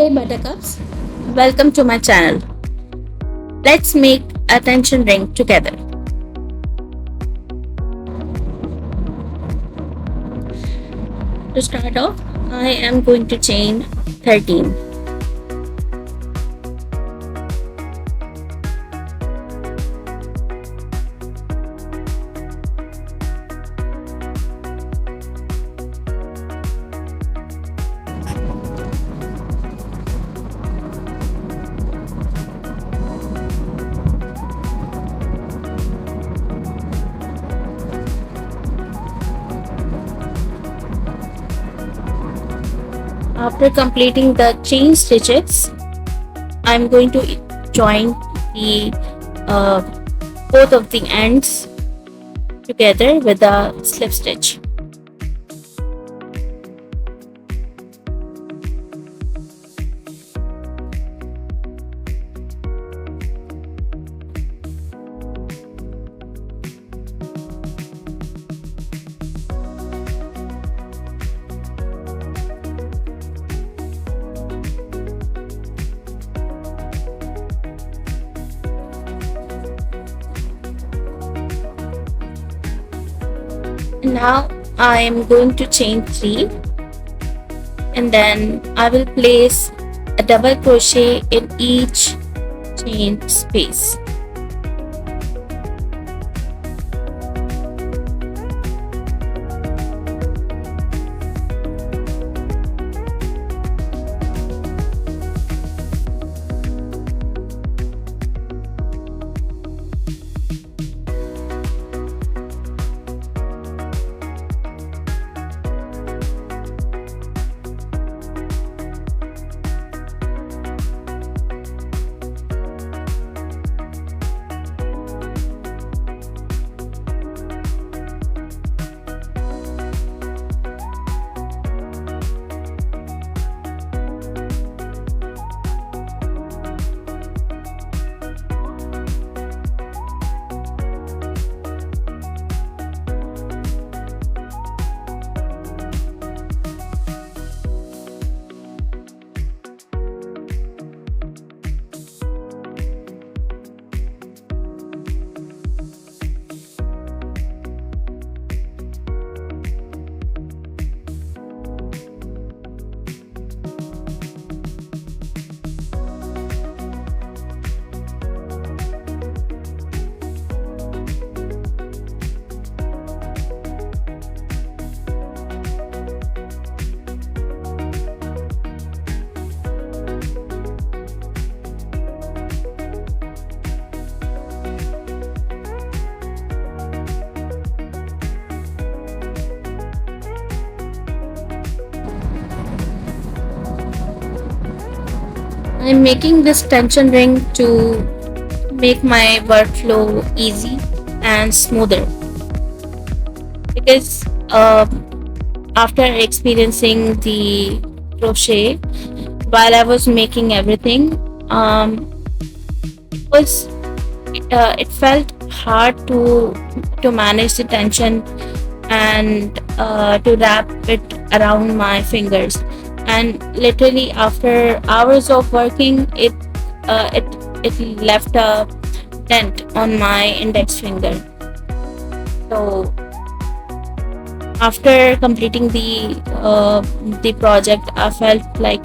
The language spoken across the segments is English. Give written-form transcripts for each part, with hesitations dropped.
Hey Buttercups, welcome to my channel. Let's make a tension ring together. To start off, I am going to chain 13. After completing the chain stitches, I'm going to join the uh, both of the ends together with a slip stitch. Now I am going to chain 3 and then I will place a double crochet in each chain space. I'm making this tension ring to make my workflow easy and smoother because after experiencing the crochet while I was making everything, it was it felt hard to manage the tension and to wrap it around my fingers, and literally after hours of working it left a dent on my index finger. So after completing the project, I felt like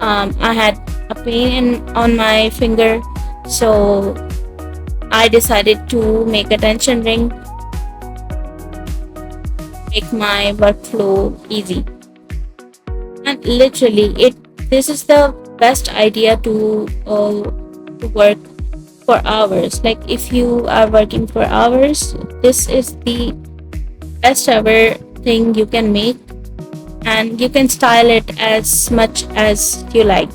I had a pain on my finger, so I decided to make a tension ring, make my workflow easy. And literally this is the best idea to work for hours. Like if you are working for hours, this is the best ever thing you can make, and you can style it as much as you like.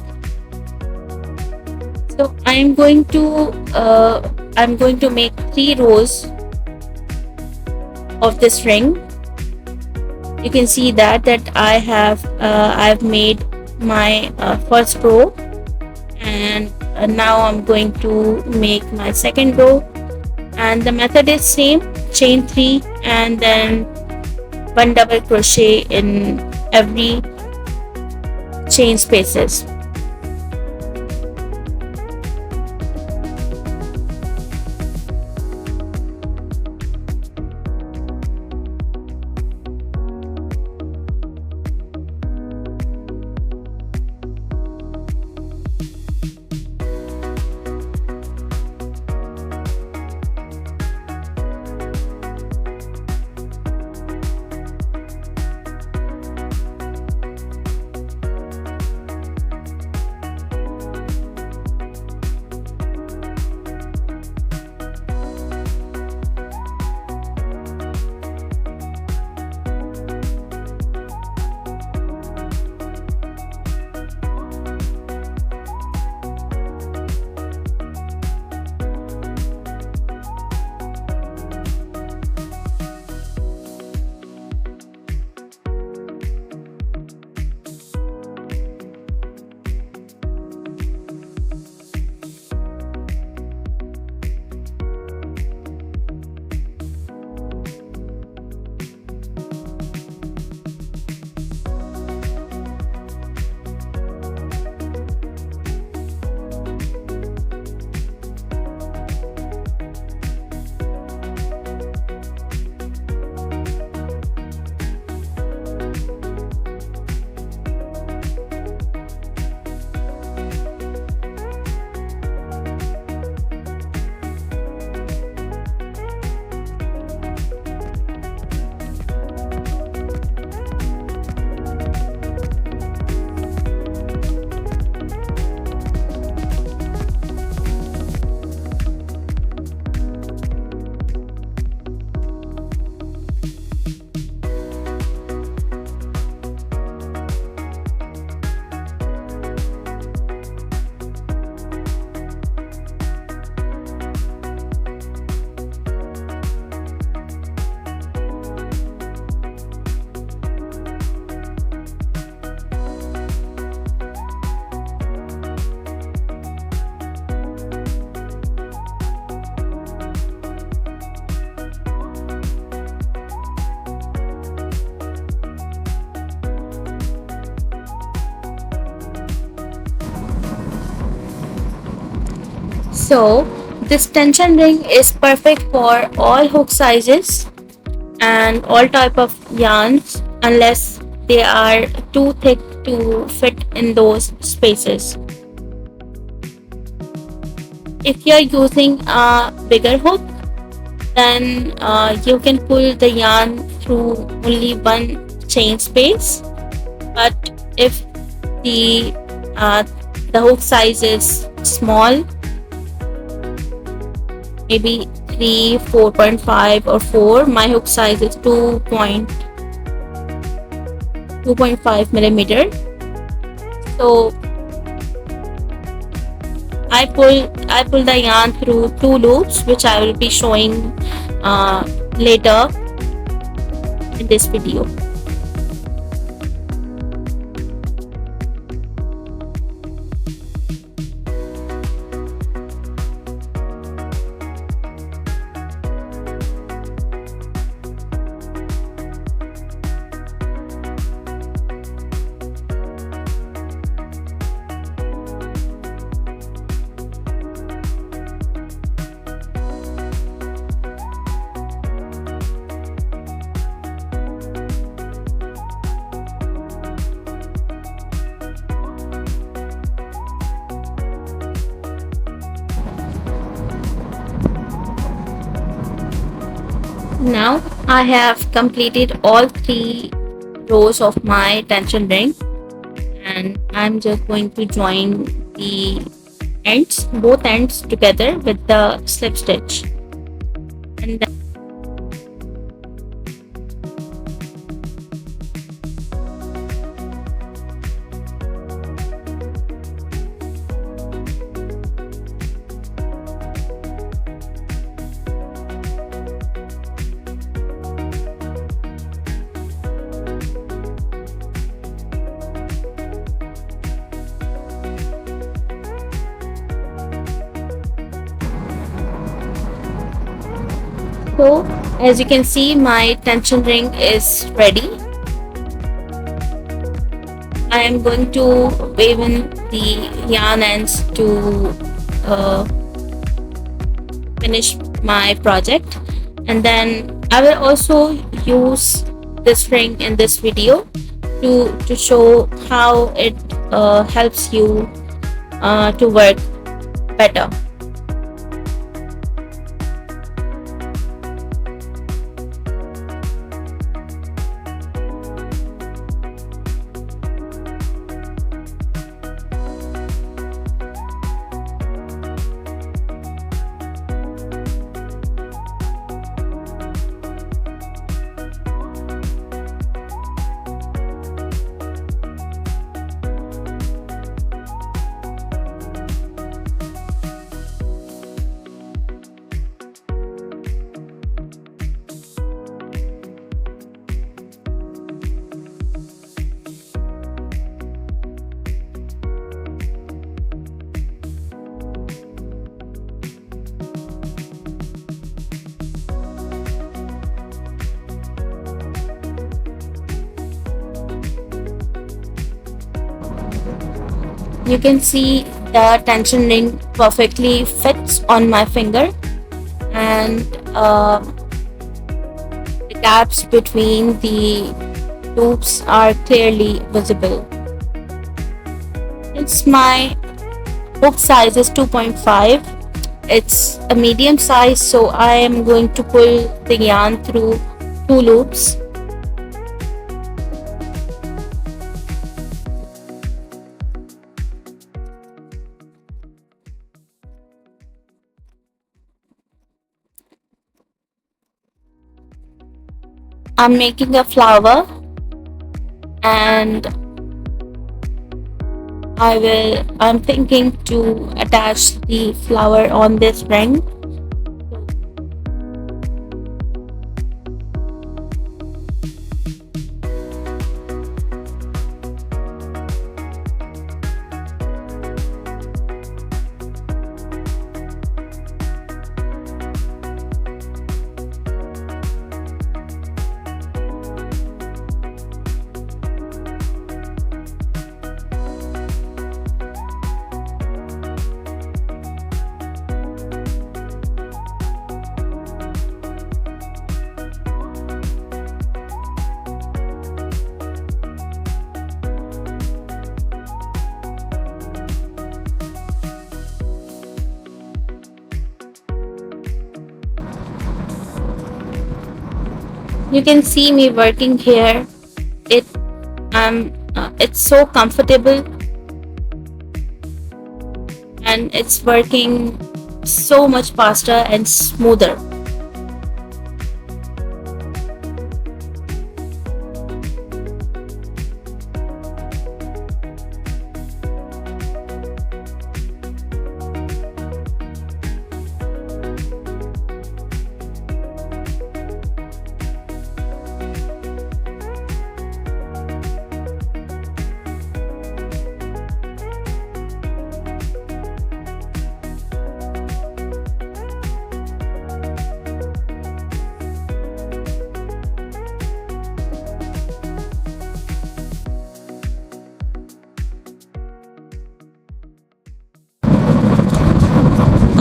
So I'm going to make 3 rows of this ring. You can see that I've made my first row, and now I'm going to make my second row, and the method is same: chain 3 and then 1 double crochet in every chain spaces. So this tension ring is perfect for all hook sizes and all type of yarns unless they are too thick to fit in those spaces. If you're using a bigger hook, then you can pull the yarn through only one chain space. But if the uh, the hook size is small, maybe 3, 4.5 or 4, my hook size is 2.5 millimeter. So I pull the yarn through 2 loops, which I will be showing later in this video. Now I have completed all 3 rows of my tension ring, and I'm just going to join the ends, both ends together with the slip stitch. And then so as you can see, my tension ring is ready. I am going to weave in the yarn ends to finish my project, and then I will also use this ring in this video to show how it helps you to work better. You can see the tension ring perfectly fits on my finger, and the gaps between the loops are clearly visible. Since my hook size is 2.5, it's a medium size, so I am going to pull the yarn through 2 loops. I'm making a flower, and I'm thinking to attach the flower on this ring. You can see me working here. It it's so comfortable and it's working so much faster and smoother.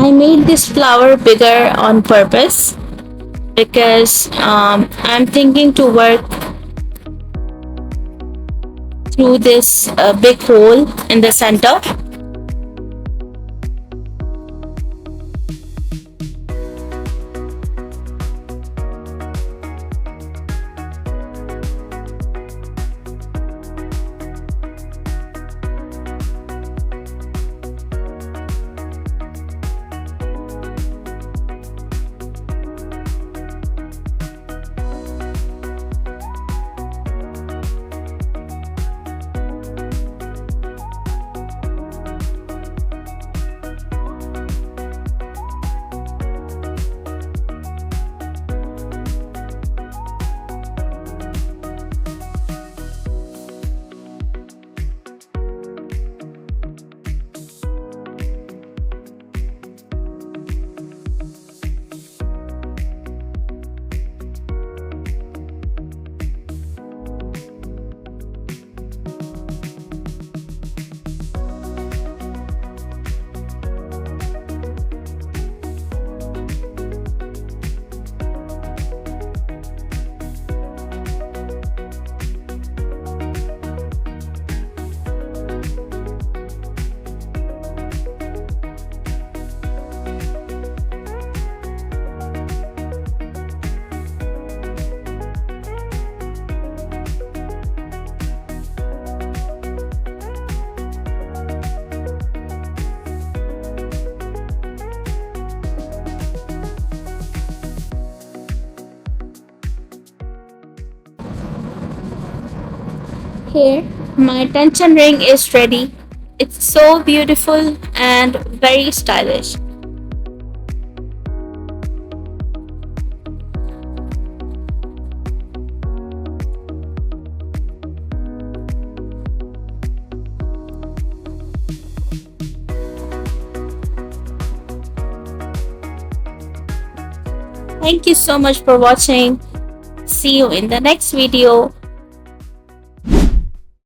I made this flower bigger on purpose because I'm thinking to work through this big hole in the center. Here, my tension ring is ready. It's so beautiful and very stylish. Thank you so much for watching. See you in the next video.